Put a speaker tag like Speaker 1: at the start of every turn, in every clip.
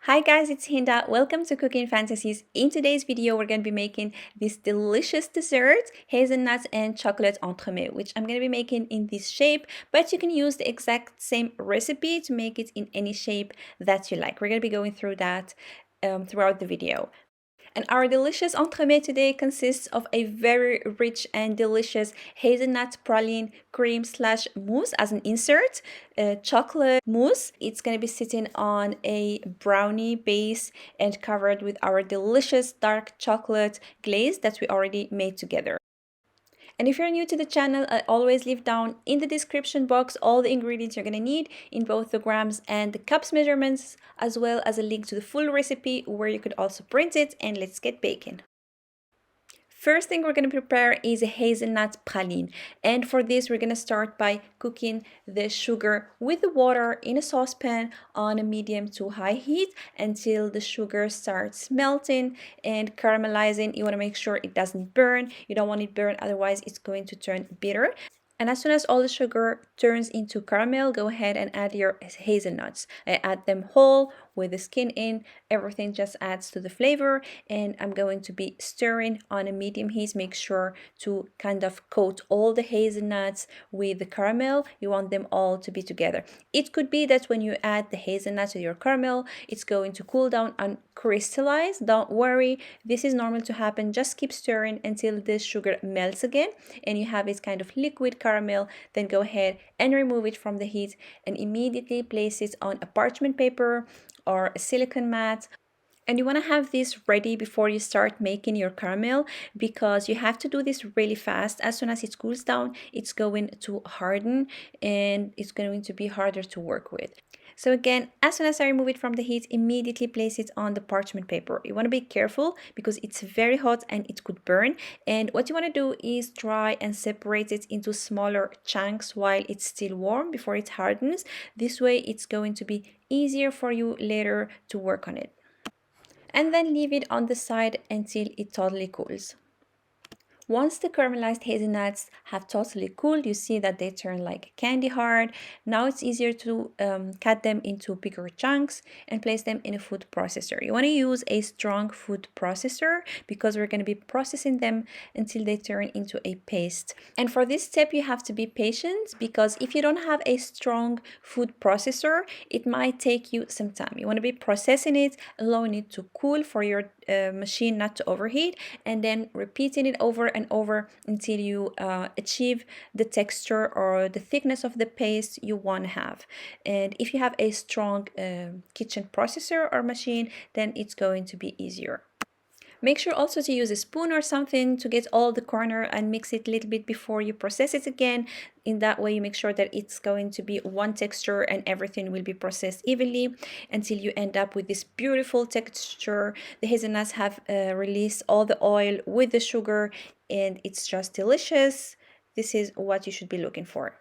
Speaker 1: Hi guys, it's Hinda. Welcome to Cooking Fantasies. In today's video, we're going to be making this delicious dessert, hazelnuts and chocolate entremet, which I'm going to be making in this shape, but you can use the exact same recipe to make it in any shape that you like. We're going to be going through that throughout the video. And our delicious entremet today consists of a very rich and delicious hazelnut praline cream slash mousse as an insert, chocolate mousse. It's going to be sitting on a brownie base and covered with our delicious dark chocolate glaze that we already made together. And if you're new to the channel, I always leave down in the description box all the ingredients you're going to need in both the grams and the cups measurements, as well as a link to the full recipe where you could also print it. And let's get baking. First thing we're going to prepare is a hazelnut praline, and for this we're going to start by cooking the sugar with the water in a saucepan on a medium to high heat until the sugar starts melting and caramelizing. You want to make sure it doesn't burn. You don't want it burn, otherwise it's going to turn bitter. And as soon as all the sugar turns into caramel, go ahead and add your hazelnuts. I add them whole with the skin in. Everything just adds to the flavor, and I'm going to be stirring on a medium heat. Make sure to kind of coat all the hazelnuts with the caramel. You want them all to be together. It could be that when you add the hazelnuts to your caramel, it's going to cool down and crystallize. Don't worry, this is normal to happen. Just keep stirring until the sugar melts again and you have this kind of liquid caramel. Then go ahead and remove it from the heat and immediately place it on a parchment paper or a silicone mat. And you want to have this ready before you start making your caramel, because you have to do this really fast. As soon as it cools down, it's going to harden and it's going to be harder to work with. So again, as soon as I remove it from the heat, immediately place it on the parchment paper. You want to be careful because it's very hot and it could burn. And what you want to do is try and separate it into smaller chunks while it's still warm before it hardens. This way it's going to be easier for you later to work on it. And then leave it on the side until it totally cools. Once the caramelized hazelnuts have totally cooled, you see that they turn like candy hard. Now it's easier to cut them into bigger chunks and place them in a food processor. You want to use a strong food processor because we're going to be processing them until they turn into a paste. And for this step, you have to be patient because if you don't have a strong food processor, it might take you some time. You want to be processing it, allowing it to cool for your machine not to overheat, and then repeating it over and over until you achieve the texture or the thickness of the paste you want to have. And if you have a strong kitchen processor or machine, then it's going to be easier. Make sure also to use a spoon or something to get all the corner and mix it a little bit before you process it again. In that way, you make sure that it's going to be one texture and everything will be processed evenly until you end up with this beautiful texture. The hazelnuts have released all the oil with the sugar and it's just delicious. This is what you should be looking for.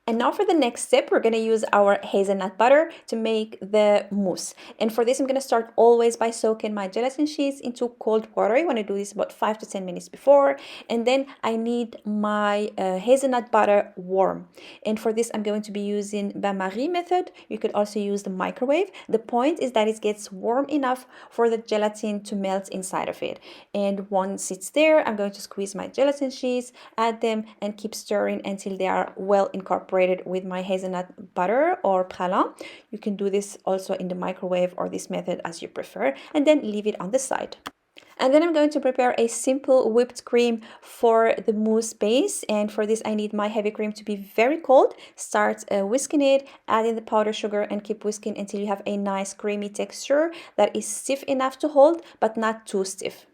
Speaker 1: And now for the next step, we're going to use our hazelnut butter to make the mousse. And for this, I'm going to start always by soaking my gelatin sheets into cold water. You want to do this about 5 to 10 minutes before. And then I need my hazelnut butter warm. And for this, I'm going to be using bain-marie method. You could also use the microwave. The point is that it gets warm enough for the gelatin to melt inside of it. And once it's there, I'm going to squeeze my gelatin sheets, add them, and keep stirring until they are well incorporated with my hazelnut butter or Pralin. You can do this also in the microwave or this method as you prefer, and then leave it on the side. And then I'm going to prepare a simple whipped cream for the mousse base. And for this, I need my heavy cream to be very cold. Start whisking it, add in the powdered sugar, and keep whisking until you have a nice creamy texture that is stiff enough to hold, but not too stiff.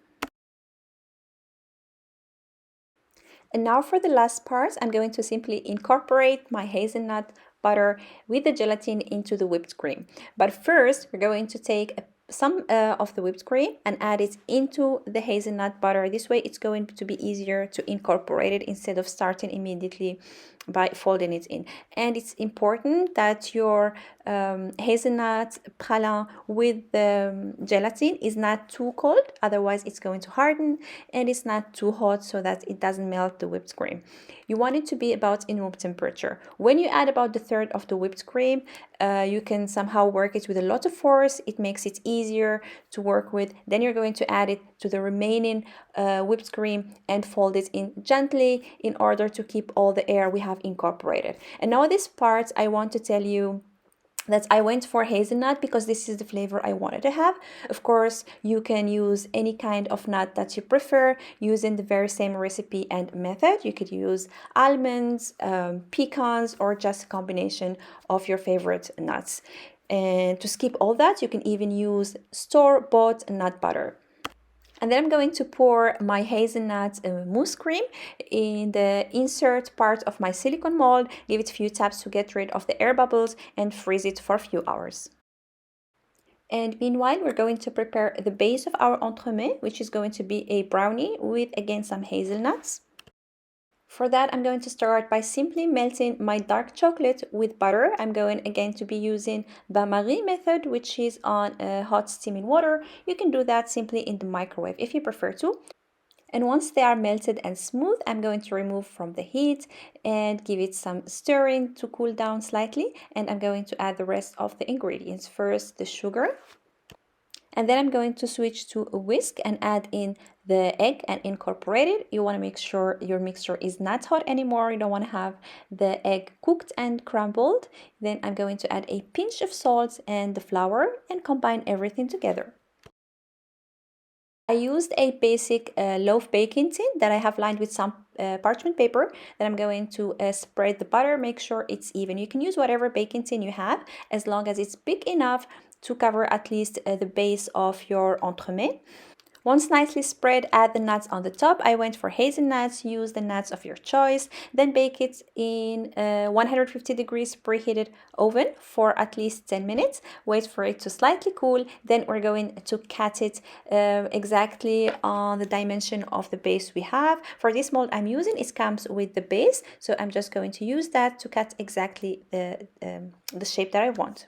Speaker 1: And now for the last part, I'm going to simply incorporate my hazelnut butter with the gelatin into the whipped cream. But first, we're going to take some of the whipped cream and add it into the hazelnut butter. This way it's going to be easier to incorporate it instead of starting immediately by folding it in. And it's important that your hazelnut pralin with the gelatin is not too cold, otherwise it's going to harden, and it's not too hot so that it doesn't melt the whipped cream. You want it to be about in room temperature. When you add about the third of the whipped cream, you can somehow work it with a lot of force. It makes it easier to work with. Then you're going to add it to the remaining whipped cream and fold it in gently in order to keep all the air we have incorporated. And now this part, I want to tell you that I went for hazelnut because this is the flavor I wanted to have. Of course, you can use any kind of nut that you prefer using the very same recipe and method. You could use almonds, pecans, or just a combination of your favorite nuts. And to skip all that, you can even use store-bought nut butter. And then I'm going to pour my hazelnut mousse cream in the insert part of my silicone mold, give it a few taps to get rid of the air bubbles, and freeze it for a few hours. And meanwhile, we're going to prepare the base of our entremet, which is going to be a brownie with, again, some hazelnuts. For that, I'm going to start by simply melting my dark chocolate with butter. I'm going again to be using bain-marie method, which is on hot steaming water. You can do that simply in the microwave if you prefer to. And once they are melted and smooth, I'm going to remove from the heat and give it some stirring to cool down slightly. And I'm going to add the rest of the ingredients. First, the sugar. And then I'm going to switch to a whisk and add in the egg and incorporate it. You want to make sure your mixture is not hot anymore. You don't want to have the egg cooked and crumbled. Then I'm going to add a pinch of salt and the flour and combine everything together. I used a basic loaf baking tin that I have lined with some parchment paper. Then I'm going to spread the butter, make sure it's even. You can use whatever baking tin you have as long as it's big enough to cover at least the base of your entremet. Once nicely spread, add the nuts on the top. I went for hazelnuts. Use the nuts of your choice. Then bake it in 150 degrees preheated oven for at least 10 minutes. Wait for it to slightly cool. Then we're going to cut it exactly on the dimension of the base we have. For this mold I'm using, it comes with the base. So I'm just going to use that to cut exactly the shape that I want.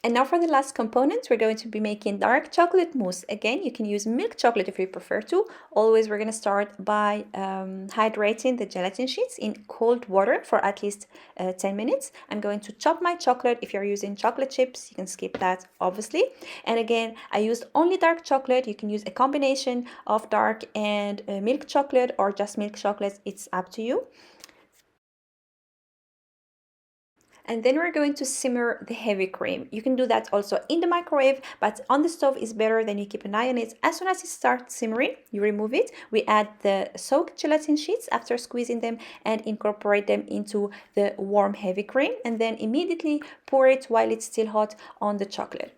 Speaker 1: And now for the last component, we're going to be making dark chocolate mousse. Again, you can use milk chocolate if you prefer to. Always, we're going to start by hydrating the gelatin sheets in cold water for at least 10 minutes. I'm going to chop my chocolate. If you're using chocolate chips, you can skip that, obviously. And again, I used only dark chocolate. You can use a combination of dark and milk chocolate or just milk chocolate. It's up to you. And then we're going to simmer the heavy cream. You can do that also in the microwave, but on the stove is better. Then you keep an eye on it. As soon as it starts simmering, you remove it. We add the soaked gelatin sheets after squeezing them and incorporate them into the warm heavy cream. And then immediately pour it while it's still hot on the chocolate.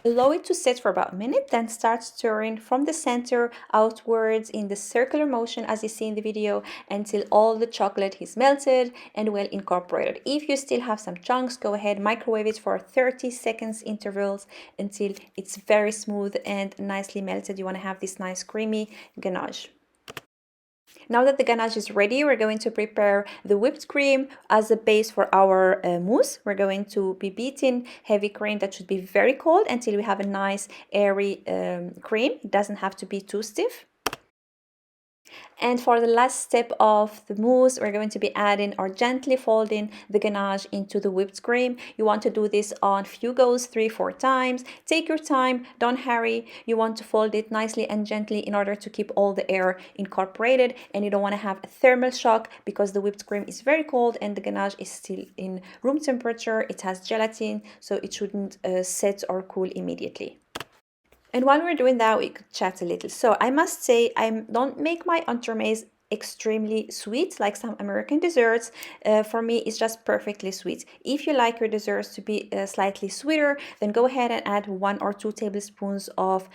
Speaker 1: Allow it to set for about a minute, then start stirring from the center outwards in the circular motion as you see in the video until all the chocolate is melted and well incorporated. If you still have some chunks, go ahead, microwave it for 30 seconds intervals until it's very smooth and nicely melted. You want to have this nice creamy ganache. Now that the ganache is ready, we're going to prepare the whipped cream as a base for our mousse. We're going to be beating heavy cream that should be very cold until we have a nice airy cream. It doesn't have to be too stiff. And for the last step of the mousse, we're going to be adding or gently folding the ganache into the whipped cream. You want to do this on few goes, 3-4 times. Take your time, don't hurry. You want to fold it nicely and gently in order to keep all the air incorporated, and you don't want to have a thermal shock because the whipped cream is very cold and the ganache is still in room temperature. It has gelatin, so it shouldn't set or cool immediately. And while we're doing that, we could chat a little. So I must say, I don't make my entremets extremely sweet like some American desserts. For me, it's just perfectly sweet. If you like your desserts to be slightly sweeter, then go ahead and add 1 or 2 tablespoons of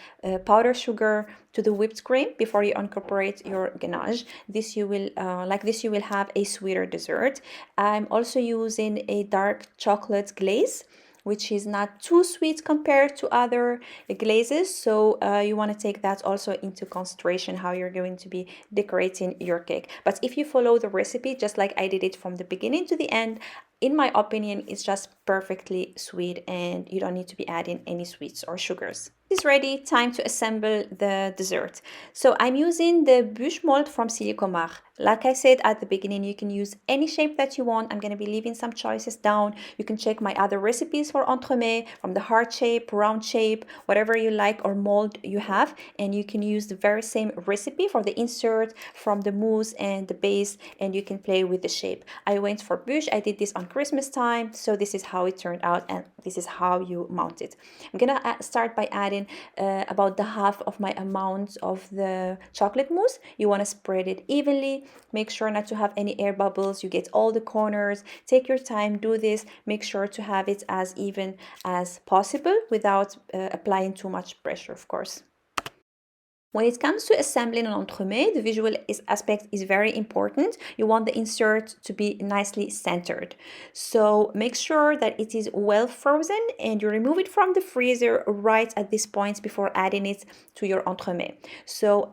Speaker 1: powdered sugar to the whipped cream before you incorporate your ganache. This you will you will have a sweeter dessert. I'm also using a dark chocolate glaze which is not too sweet compared to other glazes. So you want to take that also into consideration how you're going to be decorating your cake. But if you follow the recipe just like I did it from the beginning to the end, in my opinion, it's just perfectly sweet and you don't need to be adding any sweets or sugars. It's ready, time to assemble the dessert. So I'm using the bûche mold from Silicomar. Like I said at the beginning, you can use any shape that you want. I'm going to be leaving some choices down. You can check my other recipes for entremet from the heart shape, round shape, whatever you like or mold you have. And you can use the very same recipe for the insert from the mousse and the base, and you can play with the shape. I went for bûche. I did this on Christmas time, so this is how it turned out and this is how you mount it. I'm going to start by adding about the half of my amount of the chocolate mousse. You want to spread it evenly. Make sure not to have any air bubbles. You get all the corners. Take your time, do this. Make sure to have it as even as possible without applying too much pressure, of course. When it comes to assembling an entremet, the visual aspect is very important. You want the insert to be nicely centered. So make sure that it is well frozen and you remove it from the freezer right at this point before adding it to your entremet. So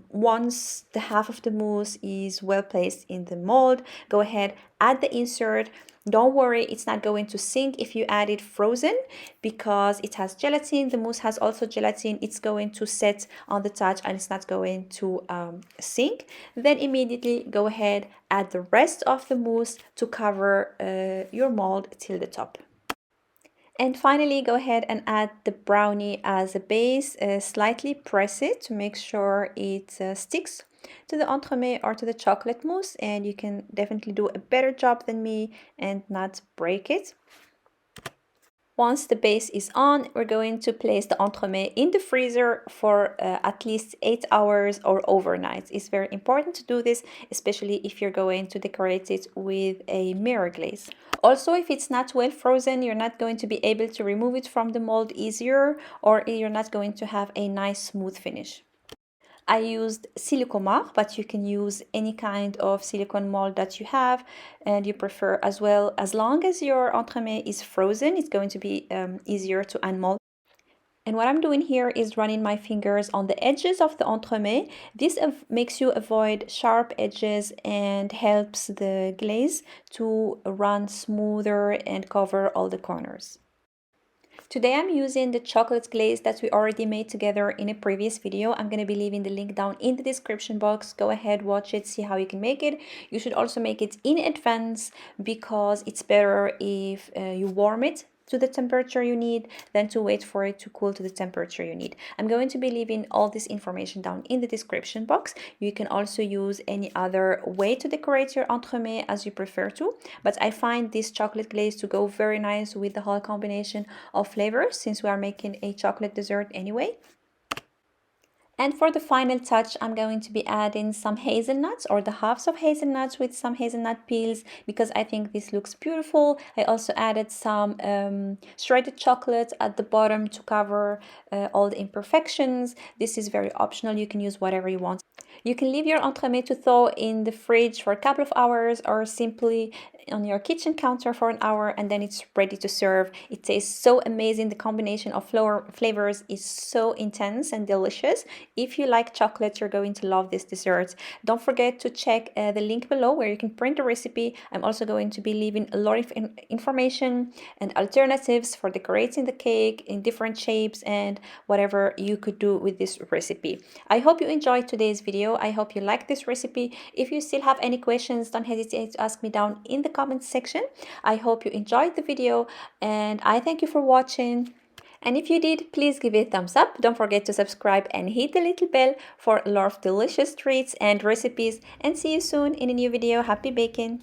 Speaker 1: once the half of the mousse is well placed in the mold, go ahead, add the insert. Don't worry, it's not going to sink if you add it frozen because it has gelatin. The mousse has also gelatin. It's going to set on the touch and it's not going to sink. Then immediately go ahead, add the rest of the mousse to cover your mold till the top. And finally, go ahead and add the brownie as a base. Slightly press it to make sure it sticks to the entremet or to the chocolate mousse, and you can definitely do a better job than me and not break it. Once the base is on, we're going to place the entremet in the freezer for at least 8 hours or overnight. It's very important to do this, especially if you're going to decorate it with a mirror glaze. Also, if it's not well frozen, you're not going to be able to remove it from the mold easier, or you're not going to have a nice smooth finish. I used Silicomar, but you can use any kind of silicone mold that you have and you prefer as well. As long as your entremet is frozen, it's going to be easier to unmold. And what I'm doing here is running my fingers on the edges of the entremet. This makes you avoid sharp edges and helps the glaze to run smoother and cover all the corners. Today I'm using the chocolate glaze that we already made together in a previous video. I'm going to be leaving the link down in the description box. Go ahead, watch it, see how you can make it. You should also make it in advance because it's better if you warm it to the temperature you need than to wait for it to cool to the temperature you need. I'm going to be leaving all this information down in the description box. You can also use any other way to decorate your entremet as you prefer to, but I find this chocolate glaze to go very nice with the whole combination of flavors since we are making a chocolate dessert anyway. And for the final touch, I'm going to be adding some hazelnuts or the halves of hazelnuts with some hazelnut peels because I think this looks beautiful. I also added some shredded chocolate at the bottom to cover all the imperfections. This is very optional. You can use whatever you want. You can leave your entremet to thaw in the fridge for a couple of hours or simply on your kitchen counter for an hour and then it's ready to serve. It tastes so amazing. The combination of flavors is so intense and delicious. If you like chocolate, you're going to love this dessert. Don't forget to check the link below where you can print the recipe. I'm also going to be leaving a lot of information and alternatives for decorating the cake in different shapes and whatever you could do with this recipe. I hope you enjoyed today's video. I hope you like this recipe. If you still have any questions, don't hesitate to ask me down in the comments section. I hope you enjoyed the video and I thank you for watching. And if you did, please give it a thumbs up. Don't forget to subscribe and hit the little bell for a lot of delicious treats and recipes. And see you soon in a new video. Happy baking!